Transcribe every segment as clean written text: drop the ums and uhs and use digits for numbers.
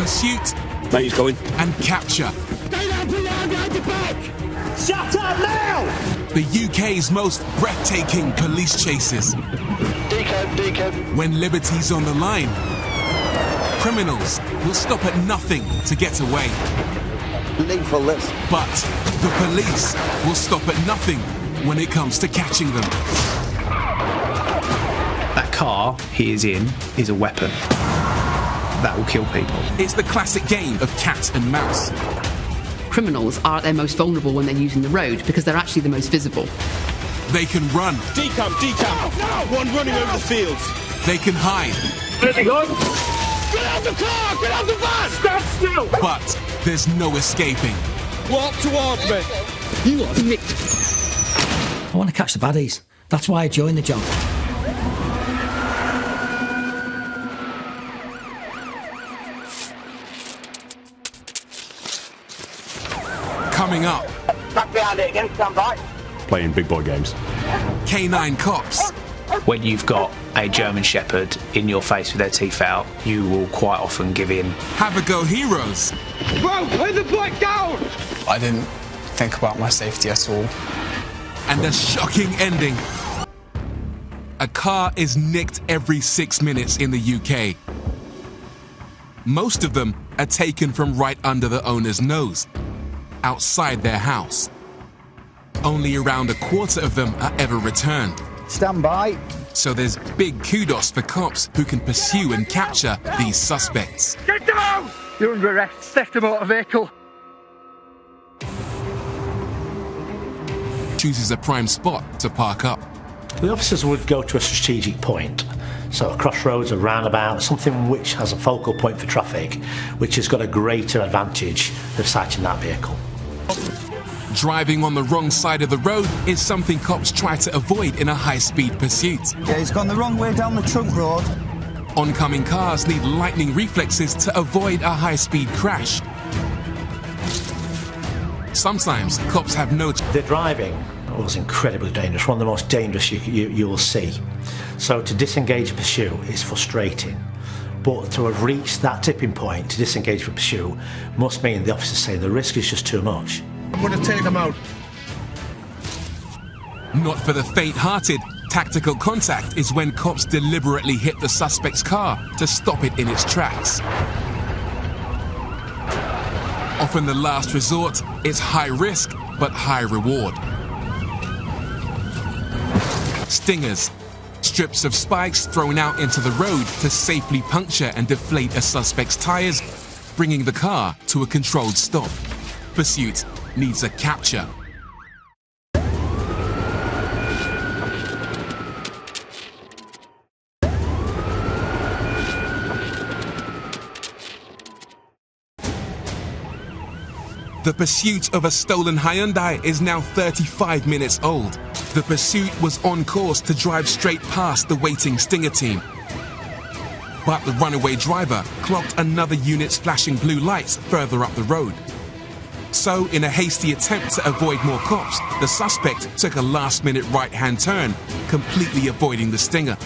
pursuit, Mate, he's going. and capture. Shut up now! The UK's most breathtaking police chases. Decode. When liberty's on the line, criminals will stop at nothing to get away. Lethal this. But the police will stop at nothing when it comes to catching them. That car he is in is a weapon. That will kill people. It's the classic game of cat and mouse. Criminals are at their most vulnerable when they're using the road because they're actually the most visible. They can run. Decamp. No! One running over the fields. They can hide. Where's he gone? Get out the car! Get out the van! Stand still! But there's no escaping. Walk towards me. You are the I want to catch the baddies. That's why I joined the job. Coming up, Back behind it again, stand by. Playing big boy games. K9 cops, When you've got a German Shepherd in your face with their teeth out, you will quite often give in. have a go heroes, Bro, lay the bike down! I didn't think about my safety at all. and a shocking ending. A car is nicked every 6 minutes in the UK. Most of them are taken from right under the owner's nose, outside their house. Only around a quarter of them are ever returned. Stand by. So there's big kudos for cops who can pursue and capture these suspects. Get down! You're under arrest. Theft of motor vehicle. Chooses a prime spot to park up. The officers would go to a strategic point, so a crossroads, a roundabout, something which has a focal point for traffic, which has got a greater advantage of sighting that vehicle. Driving on the wrong side of the road is something cops try to avoid in a high-speed pursuit. Yeah, he's gone the wrong way down the trunk road. Oncoming cars need lightning reflexes to avoid a high-speed crash. Sometimes cops have no... The driving was incredibly dangerous, one of the most dangerous you will see. So to disengage and pursue is frustrating. But to have reached that tipping point to disengage from pursuit must mean the officers say the risk is just too much. I'm going to take him out. Not for the faint-hearted, tactical contact is when cops deliberately hit the suspect's car to stop it in its tracks. Often the last resort is high risk but high reward. Stingers, strips of spikes thrown out into the road to safely puncture and deflate a suspect's tires, bringing the car to a controlled stop. Pursuit needs a capture. The pursuit of a stolen Hyundai is now 35 minutes old. The pursuit was on course to drive straight past the waiting Stinger team. But the runaway driver clocked another unit's flashing blue lights further up the road. So, in a hasty attempt to avoid more cops, the suspect took a last-minute right-hand turn, completely avoiding the Stinger.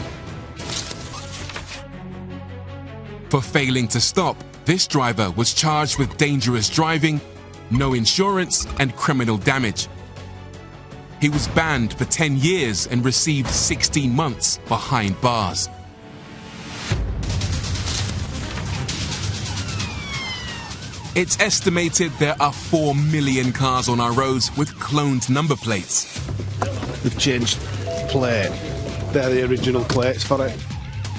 For failing to stop, this driver was charged with dangerous driving, no insurance, and criminal damage. He was banned for 10 years and received 16 months behind bars. It's estimated there are 4 million cars on our roads with cloned number plates. We've changed plate. They're the original plates for it.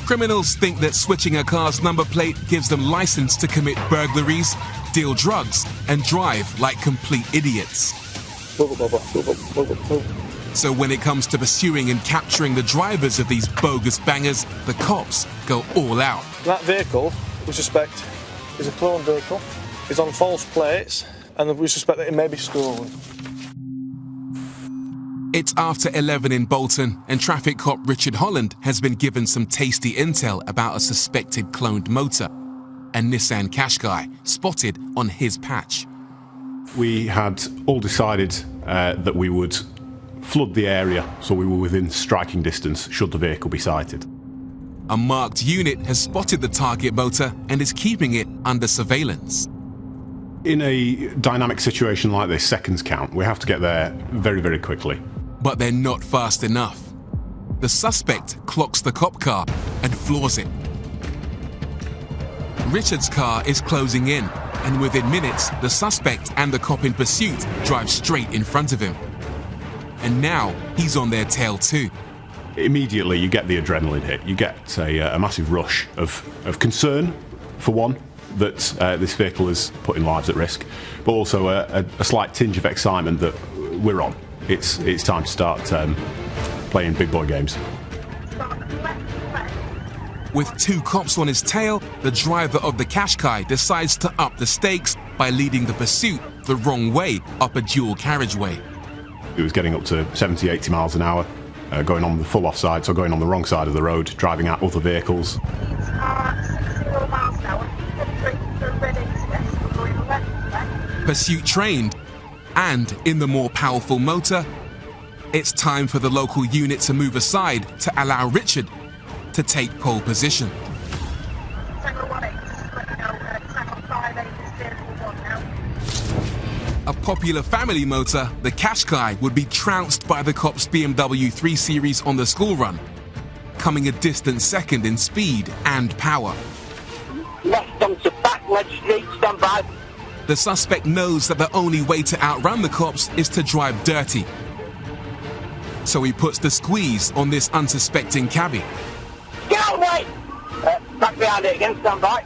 Criminals think that switching a car's number plate gives them license to commit burglaries, deal drugs, and drive like complete idiots. So when it comes to pursuing and capturing the drivers of these bogus bangers, the cops go all out. That vehicle, we suspect, is a cloned vehicle. It's on false plates, and we suspect that it may be stolen. It's after 11 in Bolton, and traffic cop Richard Holland has been given some tasty intel about a suspected cloned motor. A Nissan Qashqai spotted on his patch. We had all decided that we would flood the area so we were within striking distance should the vehicle be sighted. A marked unit has spotted the target motor and is keeping it under surveillance. In a dynamic situation like this, seconds count. We have to get there very, very quickly. But they're not fast enough. The suspect clocks the cop car and floors it. Richard's car is closing in, and within minutes, the suspect and the cop in pursuit drive straight in front of him. And now he's on their tail too. Immediately you get the adrenaline hit. You get a massive rush of concern, for one, that this vehicle is putting lives at risk, but also a slight tinge of excitement that we're on. It's time to start playing big boy games. With 2 cops on his tail, the driver of the Qashqai decides to up the stakes by leading the pursuit the wrong way up a dual carriageway. It was getting up to 70, 80 miles an hour, going on the full offside, so going on the wrong side of the road, driving at other vehicles. Pursuit trained, and in the more powerful motor, it's time for the local unit to move aside to allow Richard to take pole position. A popular family motor, the Qashqai would be trounced by the cops' BMW 3 Series on the school run, coming a distant second in speed and power. Left onto back ledge street, stand by. The suspect knows that the only way to outrun the cops is to drive dirty. So he puts the squeeze on this unsuspecting cabbie. Get out of the way! Back behind it again, stand by.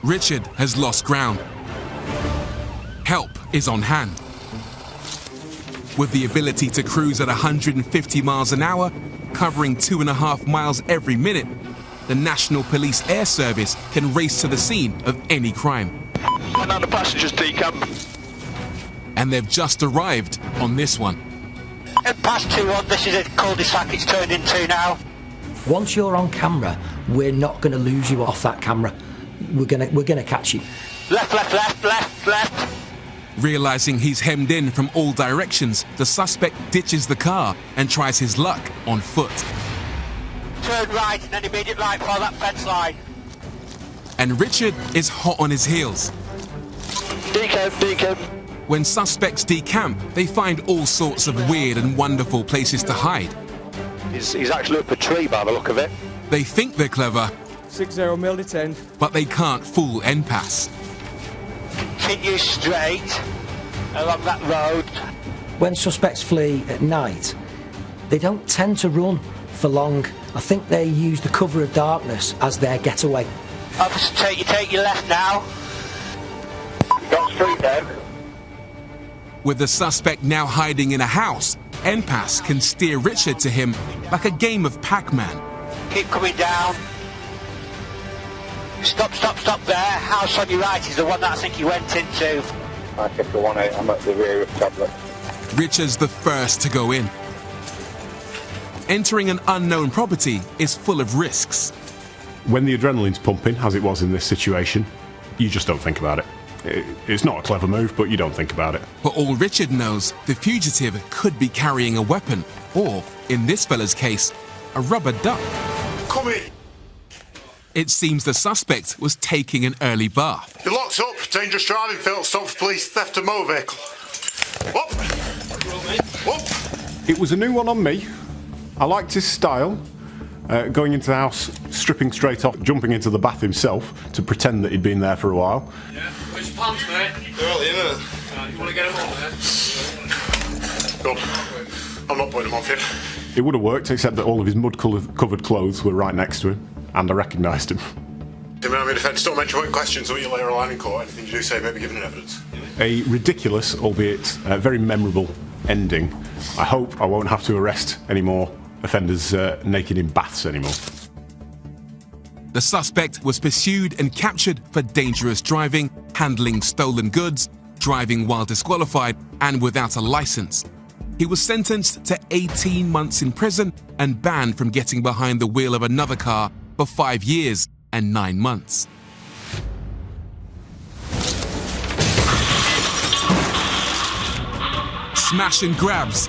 Richard has lost ground. Help is on hand. With the ability to cruise at 150 miles an hour, covering 2.5 miles every minute, the National Police Air Service can race to the scene of any crime. Another passenger's decamp. And they've just arrived on this one. Past 2-1, this is a cul-de-sac it's turned into now. Once you're on camera, we're not going to lose you off that camera. We're gonna catch you. Left, left, left, left, left. Realizing he's hemmed in from all directions, the suspect ditches the car and tries his luck on foot. Turn right and then immediate right for that fence line. And Richard is hot on his heels. Decamp, decamp. When suspects decamp, they find all sorts of weird and wonderful places to hide. He's actually up a tree by the look of it. They think they're clever, 60 mil detained. but they can't fool NPAS. Continue straight along that road. When suspects flee at night, they don't tend to run for long. I think they use the cover of darkness as their getaway. Officer, take your left now. Got street there. With the suspect now hiding in a house, NPAS can steer Richard to him like a game of Pac-Man. Keep coming down. Stop there. House on your right is the one that I think he went into. I took the 1-8, I'm at the rear of tablet. Richard's the first to go in. Entering an unknown property is full of risks. When the adrenaline's pumping, as it was in this situation, you just don't think about it. It's not a clever move, but you don't think about it. For all Richard knows, the fugitive could be carrying a weapon, or, in this fella's case, a rubber duck. Come in. It seems the suspect was taking an early bath. You're locked up. Dangerous driving, failed stop for police, theft of motor vehicle. Whoop. Whoop. It was a new one on me. I liked his style. Going into the house, stripping straight off, jumping into the bath himself to pretend that he'd been there for a while. Yeah, where's your pants, mate? They're early, innit? You want to get them on there? Good. I'm not putting them off yet. It would have worked, except that all of his mud-covered clothes were right next to him, and I recognised him. In my defence, don't mention what questions or you later line in court. Anything you do say may be given in evidence. A ridiculous, albeit very memorable, ending. I hope I won't have to arrest any more offenders naked in baths anymore. The suspect was pursued and captured for dangerous driving, handling stolen goods, driving while disqualified, and without a license. He was sentenced to 18 months in prison and banned from getting behind the wheel of another car for 5 years and 9 months. Smash and grabs,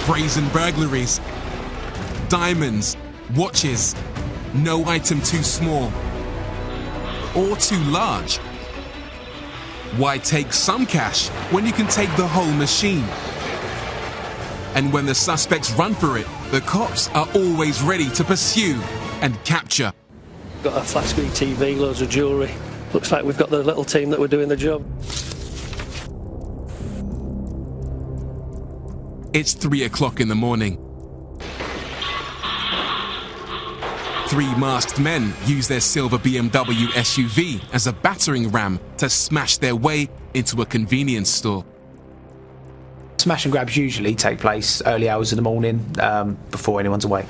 brazen burglaries, diamonds, Watches. No item too small or too large. Why take some cash when you can take the whole machine? And when the suspects run for it, the cops are always ready to pursue and capture. Got a flat screen TV, loads of jewellery. Looks like we've got the little team that were doing the job. It's 3 o'clock in the morning. 3 masked men use their silver BMW SUV as a battering ram to smash their way into a convenience store. Smash and grabs usually take place early hours of the morning, before anyone's awake,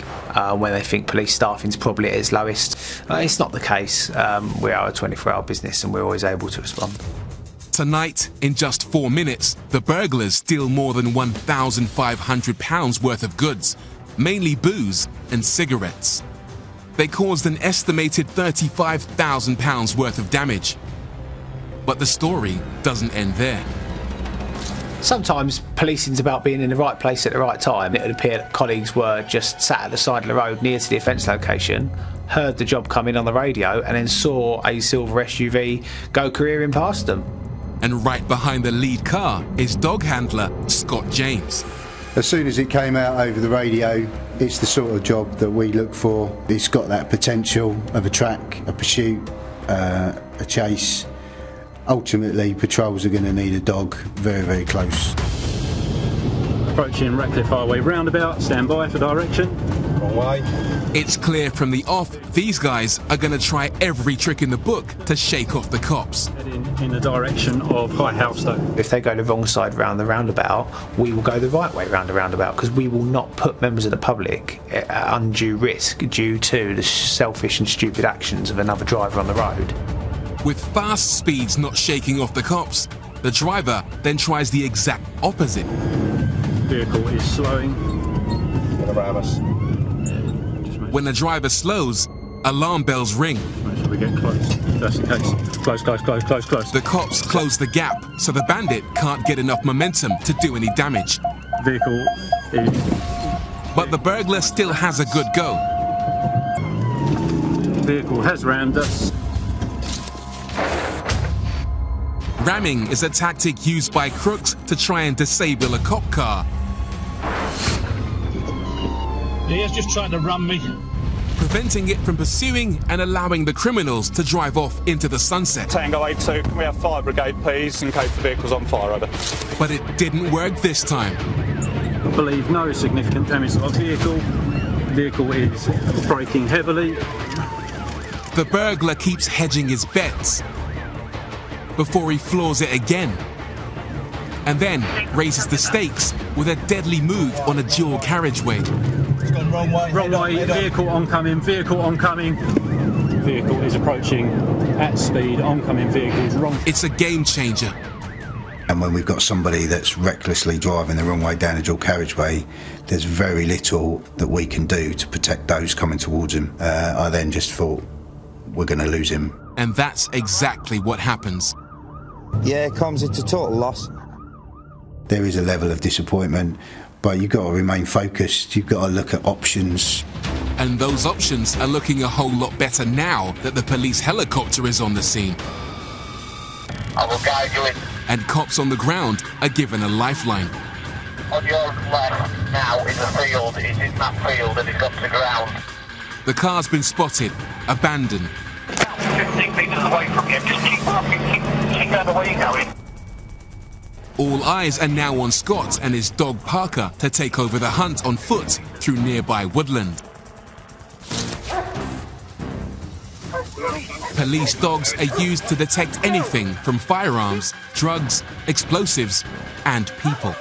when they think police staffing's probably at its lowest. It's not the case. We are a 24-hour business and we're always able to respond. Tonight, in just 4 minutes, the burglars steal more than £1,500 worth of goods, mainly booze and cigarettes. They caused an estimated £35,000 worth of damage. But the story doesn't end there. Sometimes policing's about being in the right place at the right time. It would appear that colleagues were just sat at the side of the road near to the offence location, heard the job come in on the radio, and then saw a silver SUV go careering past them. And right behind the lead car is dog handler Scott James. As soon as it came out over the radio, it's the sort of job that we look for. It's got that potential of a track, a pursuit, a chase. Ultimately, patrols are going to need a dog very, very close. Approaching Ratcliffe Highway roundabout, stand by for direction. Wrong way. It's clear from the off, these guys are going to try every trick in the book to shake off the cops. Heading in the direction of High Housetown. If they go the wrong side round the roundabout, we will go the right way round the roundabout, because we will not put members of the public at undue risk due to the selfish and stupid actions of another driver on the road. With fast speeds not shaking off the cops, the driver then tries the exact opposite. Vehicle is slowing. Gonna ram us. When the driver slows, alarm bells ring. Make sure we get close. Just in case. Close, close, close, close, close. The cops close the gap so the bandit can't get enough momentum to do any damage. Vehicle is... But the burglar still has a good go. Vehicle has rammed us. Ramming is a tactic used by crooks to try and disable a cop car. He is just trying to ram me. Preventing it from pursuing and allowing the criminals to drive off into the sunset. Tango 82, can we have fire brigade please in case the vehicle's on fire, over. But it didn't work this time. I believe no significant damage to our vehicle. Vehicle is braking heavily. The burglar keeps hedging his bets before he floors it again, and then raises the stakes with a deadly move on a dual carriageway. It's gone wrong way. Wrong way. Vehicle oncoming. Vehicle oncoming. Vehicle is approaching at speed. Oncoming vehicles wrong. It's a game changer. And when we've got somebody that's recklessly driving the wrong way down a dual carriageway, there's very little that we can do to protect those coming towards him. I then just thought, we're going to lose him. And that's exactly what happens. Yeah, comms, it's a total loss. There is a level of disappointment, but you've got to remain focused. You've got to look at options. And those options are looking a whole lot better now that the police helicopter is on the scene. I will guide you in. And cops on the ground are given a lifeline. On your left now in the field, it's in that field and it's up to ground. The car's been spotted, abandoned. 15 metres away from you, just keep walking, keep going the way you're going. All eyes are now on Scott and his dog Parker to take over the hunt on foot through nearby woodland. Police dogs are used to detect anything from firearms, drugs, explosives, and people.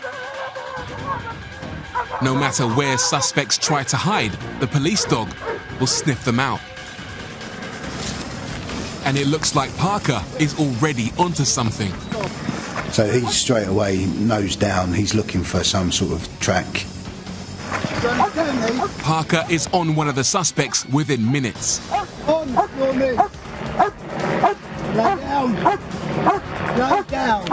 No matter where suspects try to hide, the police dog will sniff them out. And it looks like Parker is already onto something. So he's straight away nose down, he's looking for some sort of track. Parker is on one of the suspects within minutes. On, me. Lay down. Lay down.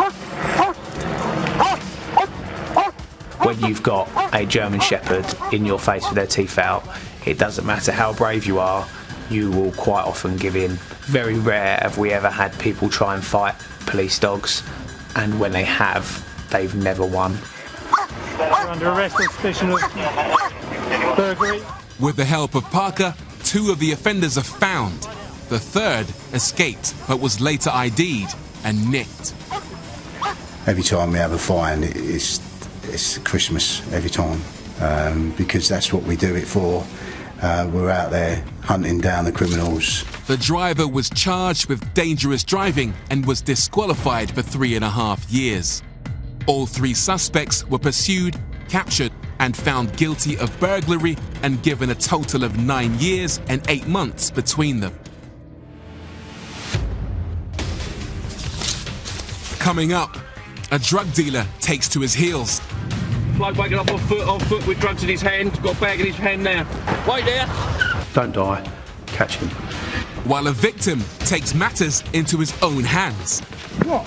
When you've got a German Shepherd in your face with their teeth out, It doesn't matter how brave you are, you will quite often give in. Very rare have we ever had people try and fight police dogs, and when they have, they've never won. You're under arrest on suspicion of burglary. With the help of Parker, 2 of the offenders are found. The third escaped, but was later ID'd and nicked. Every time we have a fine, it's Christmas every time, because that's what we do it for. We're out there hunting down the criminals. The driver was charged with dangerous driving and was disqualified for 3.5 years. All 3 suspects were pursued, captured, and found guilty of burglary and given a total of 9 years and 8 months between them. Coming up, a drug dealer takes to his heels. Bloke waking up on foot with drugs in his hand, got a bag in his hand now. Wait there. Don't die, catch him. While a victim takes matters into his own hands. What?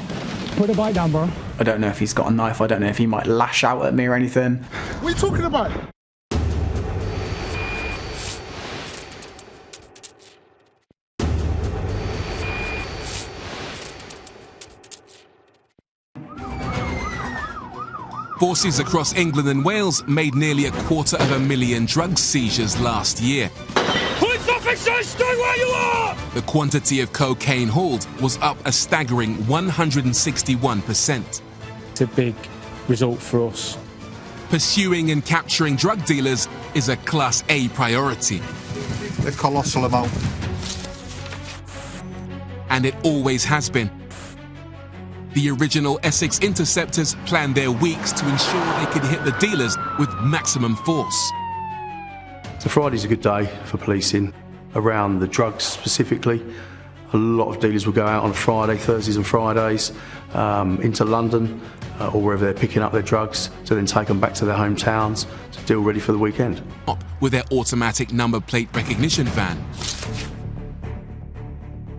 Put the bike down, bro. I don't know if he's got a knife. I don't know if he might lash out at me or anything. What are you talking about? Forces across England and Wales made nearly 250,000 drug seizures last year. Police officers, stay where you are! The quantity of cocaine hauled was up a staggering 161%. It's a big result for us. Pursuing and capturing drug dealers is a Class A priority. A colossal amount. And it always has been. The original Essex Interceptors planned their weeks to ensure they could hit the dealers with maximum force. So Friday's a good day for policing. Around the drugs specifically, a lot of dealers will go out on a Friday, Thursdays and Fridays, into London or wherever they're picking up their drugs to then take them back to their hometowns to deal ready for the weekend. With their automatic number plate recognition van.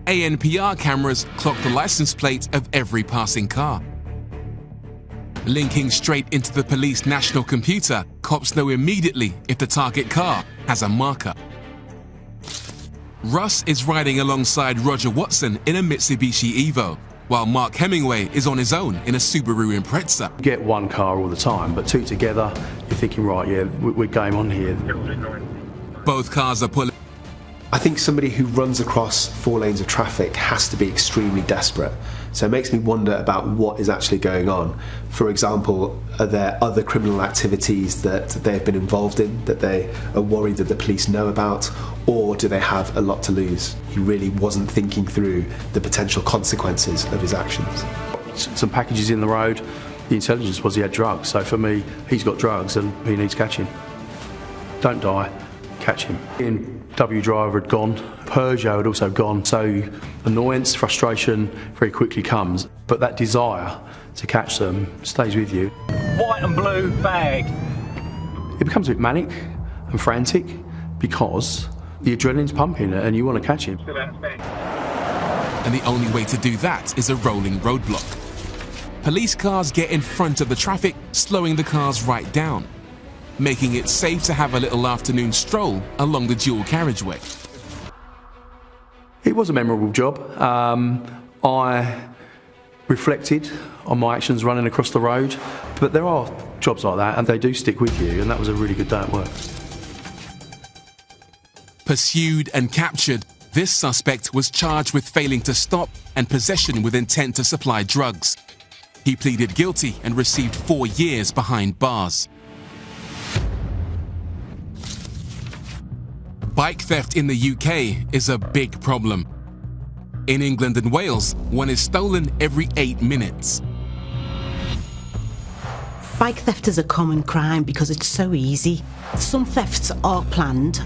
ANPR cameras clock the license plate of every passing car. Linking straight into the police national computer, cops know immediately if the target car has a marker. Russ is riding alongside Roger Watson in a Mitsubishi Evo, while Mark Hemingway is on his own in a Subaru Impreza. You get one car all the time, but 2 together, you're thinking, right, yeah, we're game on here. Both cars are pulling. I think somebody who runs across 4 lanes of traffic has to be extremely desperate. So it makes me wonder about what is actually going on. For example, are there other criminal activities that they've been involved in that they are worried that the police know about, or do they have a lot to lose? He really wasn't thinking through the potential consequences of his actions. Some packages in the road, the intelligence was he had drugs. So for me, he's got drugs and he needs catching. Don't die, catch him. BMW driver had gone, Peugeot had also gone, so annoyance, frustration very quickly comes, but that desire to catch them stays with you. White and blue bag. It becomes a bit manic and frantic because the adrenaline's pumping and you want to catch him. And the only way to do that is a rolling roadblock. Police cars get in front of the traffic, slowing the cars right down, making it safe to have a little afternoon stroll along the dual carriageway. It was a memorable job. I reflected on my actions running across the road, but there are jobs like that and they do stick with you, and that was a really good day at work. Pursued and captured, this suspect was charged with failing to stop and possession with intent to supply drugs. He pleaded guilty and received 4 years behind bars. Bike theft in the UK is a big problem. In England and Wales, one is stolen every 8 minutes. Bike theft is a common crime because it's so easy. Some thefts are planned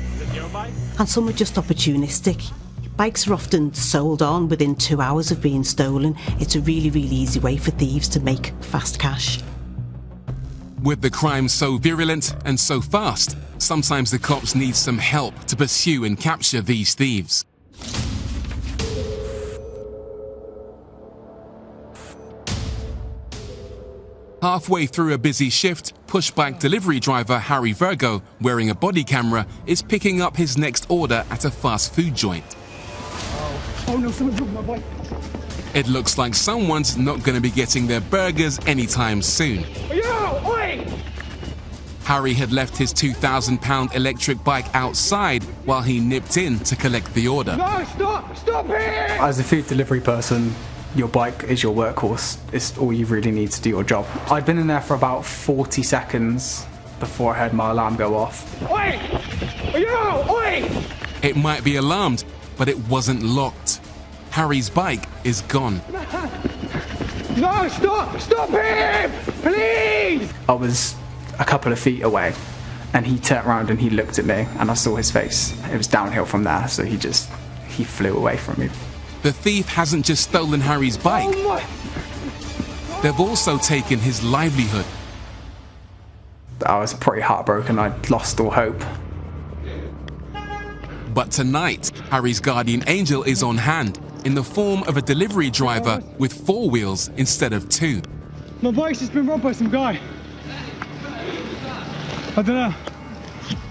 and some are just opportunistic. Bikes are often sold on within 2 hours of being stolen. It's a really, really easy way for thieves to make fast cash. With the crime so virulent and so fast, sometimes the cops need some help to pursue and capture these thieves. Halfway through a busy shift, pushbike delivery driver Harry Virgo, wearing a body camera, is picking up his next order at a fast food joint. Oh no, someone broke my bike. It looks like someone's not going to be getting their burgers anytime soon. Yo, oi! Harry had left his £2,000 electric bike outside while he nipped in to collect the order. No, stop here! As a food delivery person, your bike is your workhorse. It's all you really need to do your job. I'd been in there for about 40 seconds before I heard my alarm go off. Oi! Yo, oi! It might be alarmed, but it wasn't locked. Harry's bike is gone. No, stop him! Please! I was a couple of feet away and he turned around and he looked at me and I saw his face. It was downhill from there, so he flew away from me. The thief hasn't just stolen Harry's bike. Oh They've also taken his livelihood. I was pretty heartbroken. I'd lost all hope. But tonight, Harry's guardian angel is on hand in the form of a delivery driver with 4 wheels instead of 2. My bike's just been robbed by some guy. I don't know.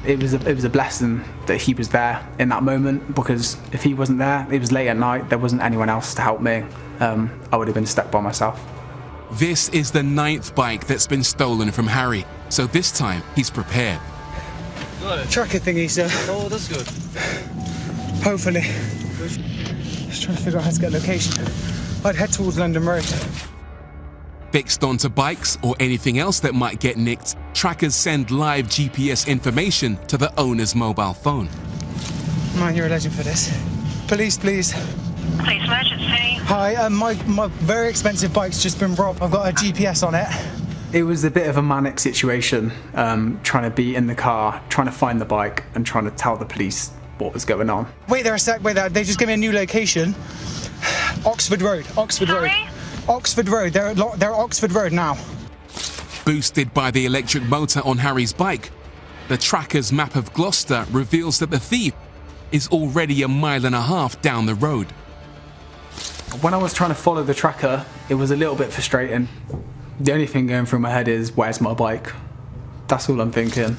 It was a blessing that he was there in that moment, because if he wasn't there, it was late at night, there wasn't anyone else to help me. I would have been stuck by myself. This is the 9th bike that's been stolen from Harry, so this time he's prepared. Tracker thingy, sir. Oh, that's good. Hopefully. Just trying to figure out how to get location. I'd head towards London Road. Fixed onto bikes or anything else that might get nicked, trackers send live GPS information to the owner's mobile phone. Man, you're a legend for this. Police, please. Police emergency. Hi, my very expensive bike's just been robbed. I've got a GPS on it. It was a bit of a manic situation, trying to be in the car, trying to find the bike and trying to tell the police what was going on. Wait there a sec, wait there. They just gave me a new location. Oxford Road, Oxford Road. Oxford Road, they're at Oxford Road now. Boosted by the electric motor on Harry's bike, the tracker's map of Gloucester reveals that the thief is already 1.5 miles down the road. When I was trying to follow the tracker, it was a little bit frustrating. The only thing going through my head is, where's my bike? That's all I'm thinking.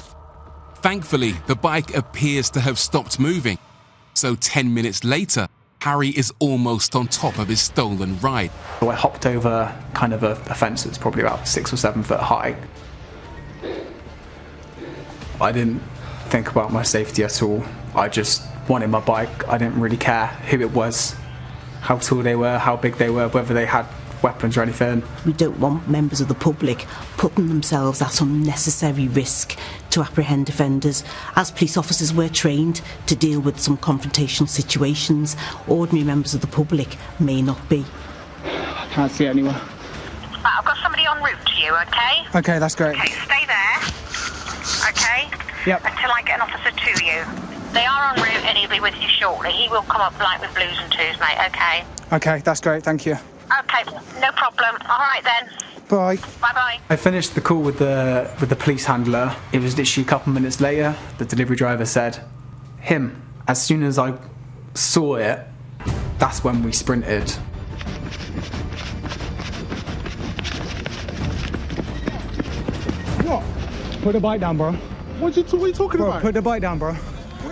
Thankfully, the bike appears to have stopped moving. So 10 minutes later, Harry is almost on top of his stolen ride. So I hopped over kind of a fence that's probably about 6 or 7 foot high. I didn't think about my safety at all. I just wanted my bike. I didn't really care who it was, how tall they were, how big they were, whether they had weapons or anything. We don't want members of the public putting themselves at unnecessary risk to apprehend offenders. As police officers, we're trained to deal with some confrontational situations. Ordinary members of the public may not be. I can't see anyone. Right, I've got somebody en route to you, okay? Okay, that's great. Okay, stay there. Okay? Yep. Until I get an officer to you. They are en route and he'll be with you shortly. He will come up like with blues and twos, mate, okay? Okay, that's great, thank you. Okay, no problem. All right then. Bye. Bye-bye. I finished the call with the police handler. It was literally a couple minutes later, the delivery driver said, him. As soon as I saw it, that's when we sprinted. What? Put the bike down, bro. What are you talking Bro, about? put the bike down, bro.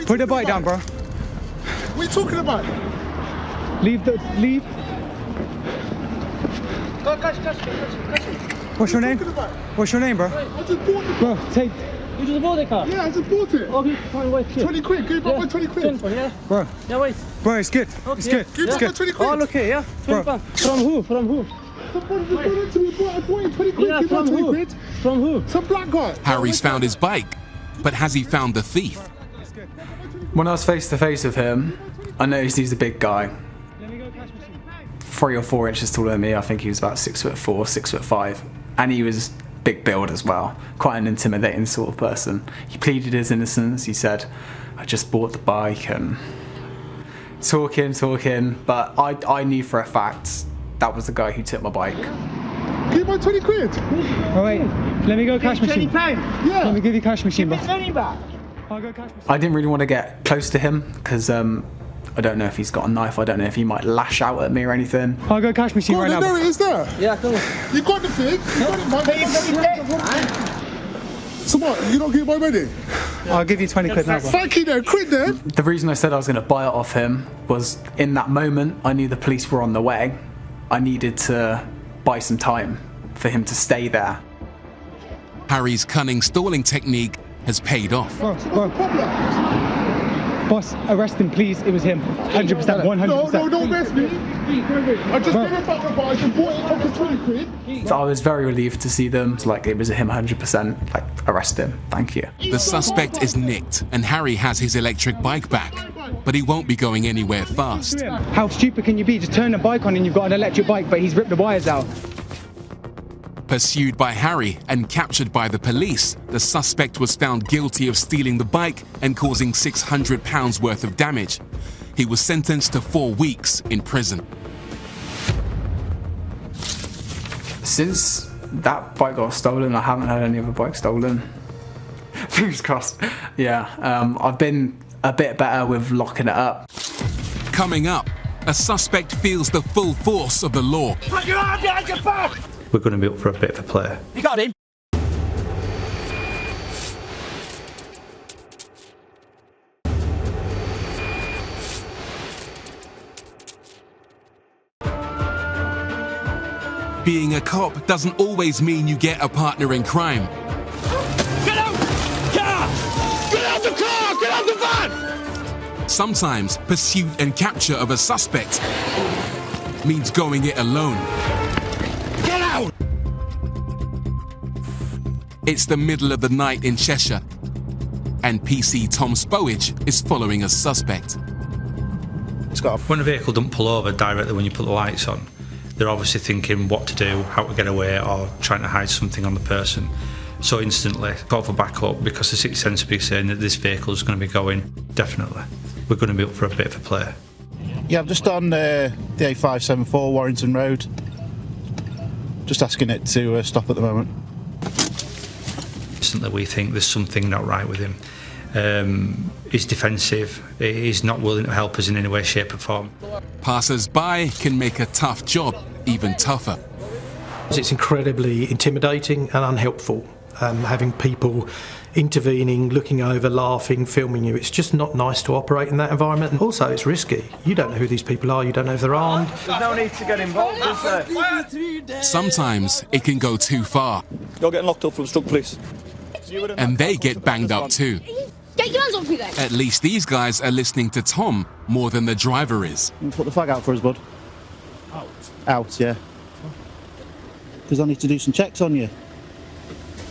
Put the bike down, bro. What are you talking about? Leave. Go, catch it. What's your name? What's your name, bro? I just bought it. Bro, take. You just bought the car? Yeah, I just bought it. Okay, fine, wait. 20 quid, give me back my 20 quid. Yeah. Bro. Yeah, wait. Bro, it's good. Okay, It's good. Give me It's back my good. 20 quid. Oh, look here, yeah? Bro. From who? Somebody just bought it to me, I bought it 20 quid, Yeah, give me my from 20 who? quid. From who? Some black guy. Harry's found his bike, but has he found the thief? When I was face to face with him, I noticed he's a big guy. 3 or 4 inches taller than me. I think he was about 6'4", 6'5", and he was big build as well. Quite an intimidating sort of person. He pleaded his innocence. He said, "I just bought the bike," and talking. But I knew for a fact that was the guy who took my bike. Give me my 20 quid. Oh, wait. Let me go cash machine. Yeah. Let me give you cash machine, bro. I'll go cash machine. I didn't really want to get close to him because I don't know if he's got a knife. I don't know if he might lash out at me or anything. I'll go cash machine Go on, right now. there it is there. Yeah, come on. You got the thing. You got it, man. So what, you not getting my money? I'll give you 20 quid now, bro. Thank you then, quid then. The reason I said I was going to buy it off him was in that moment I knew the police were on the way. I needed to buy some time for him to stay there. Harry's cunning stalling technique has paid off. Boss, arrest him, please. It was him. 100%, 100%. No, don't arrest me. I just gave it back the bike and bought it up for 20 quid. I was very relieved to see them. Like, it was him 100%. Like, arrest him. Thank you. The suspect is nicked and Harry has his electric bike back, but he won't be going anywhere fast. How stupid can you be? Just turn the bike on and you've got an electric bike, but he's ripped the wires out. Pursued by Harry and captured by the police, the suspect was found guilty of stealing the bike and causing £600 worth of damage. He was sentenced to 4 weeks in prison. Since that bike got stolen, I haven't had any other bike stolen. Fingers crossed. Yeah, I've been a bit better with locking it up. Coming up, a suspect feels the full force of the law. Put your arm behind your back! We're going to be up for a bit of a play. You got him? Being a cop doesn't always mean you get a partner in crime. Get out! Car! Get out the car! Get out the van! Sometimes pursuit and capture of a suspect means going it alone. Get out! It's the middle of the night in Cheshire, and PC Tom Spowage is following a suspect. When a vehicle doesn't pull over directly when you put the lights on, they're obviously thinking what to do, how to get away, or trying to hide something on the person. So instantly, call for backup because the sixth sense will be saying that this vehicle is going to be going. Definitely, we're going to be up for a bit of a play. Yeah, I'm just on the A574 Warrington Road. Just asking it to stop at the moment. Instantly, we think there's something not right with him. He's defensive. He's not willing to help us in any way, shape, or form. Passers-by can make a tough job even tougher. It's incredibly intimidating and unhelpful. Having people intervening, looking over, laughing, filming you, it's just not nice to operate in that environment. And also, it's risky. You don't know who these people are, you don't know if they're armed. There's no need to get involved, is there? Sometimes it can go too far. You're getting locked up from Struck Police. And they get banged up too. Get your hands off me then. At least these guys are listening to Tom more than the driver is. You put the flag out for us, bud. Out, yeah. Because I need to do some checks on you.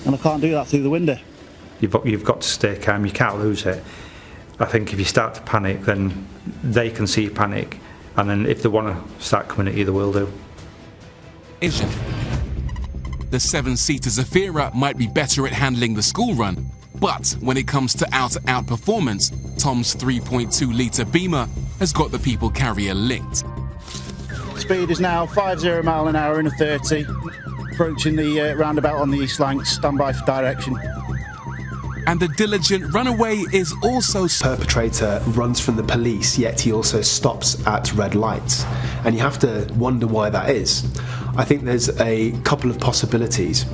And I can't do that through the window. You've got to stay calm, you can't lose it. I think if you start to panic, then they can see you panic, and then if they want to start coming at you, they will do. The seven-seater Zafira might be better at handling the school run, but when it comes to out-to-out performance, Tom's 3.2-litre Beamer has got the people carrier licked. Speed is now 50 mile an hour in a 30. Approaching the roundabout on the East Lancs, stand by for direction. And the diligent runaway is also... Perpetrator runs from the police, yet he also stops at red lights. And you have to wonder why that is. I think there's a couple of possibilities.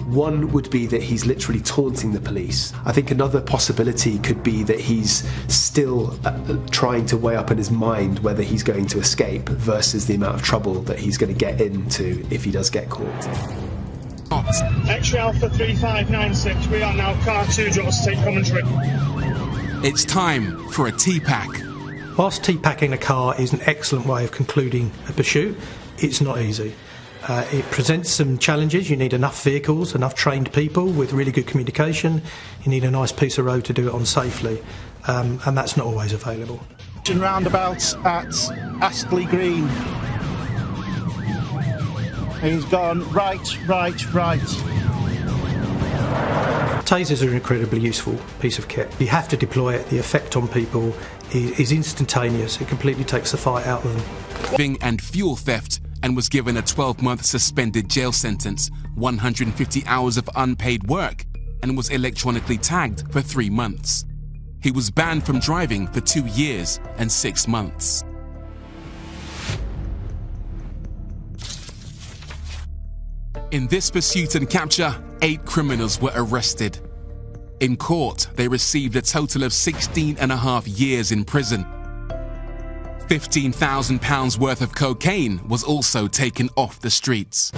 One would be that he's literally taunting the police. I think another possibility could be that he's still trying to weigh up in his mind whether he's going to escape versus the amount of trouble that he's going to get into if he does get caught. X-ray Alpha 3596, we are now car 2, do you want us to take commentary? It's time for a T-pack. Whilst T-packing a car is an excellent way of concluding a pursuit, it's not easy. It presents some challenges. You need enough vehicles, enough trained people with really good communication. You need a nice piece of road to do it on safely, and that's not always available. Roundabouts at Astley Green. He's gone right. Tasers are an incredibly useful piece of kit. You have to deploy it. The effect on people is instantaneous. It completely takes the fight out of them. And fuel theft, and was given a 12-month suspended jail sentence, 150 hours of unpaid work, and was electronically tagged for 3 months. He was banned from driving for 2 years and 6 months. In this pursuit and capture, 8 criminals were arrested. In court, they received a total of 16.5 years in prison. £15,000 worth of cocaine was also taken off the streets.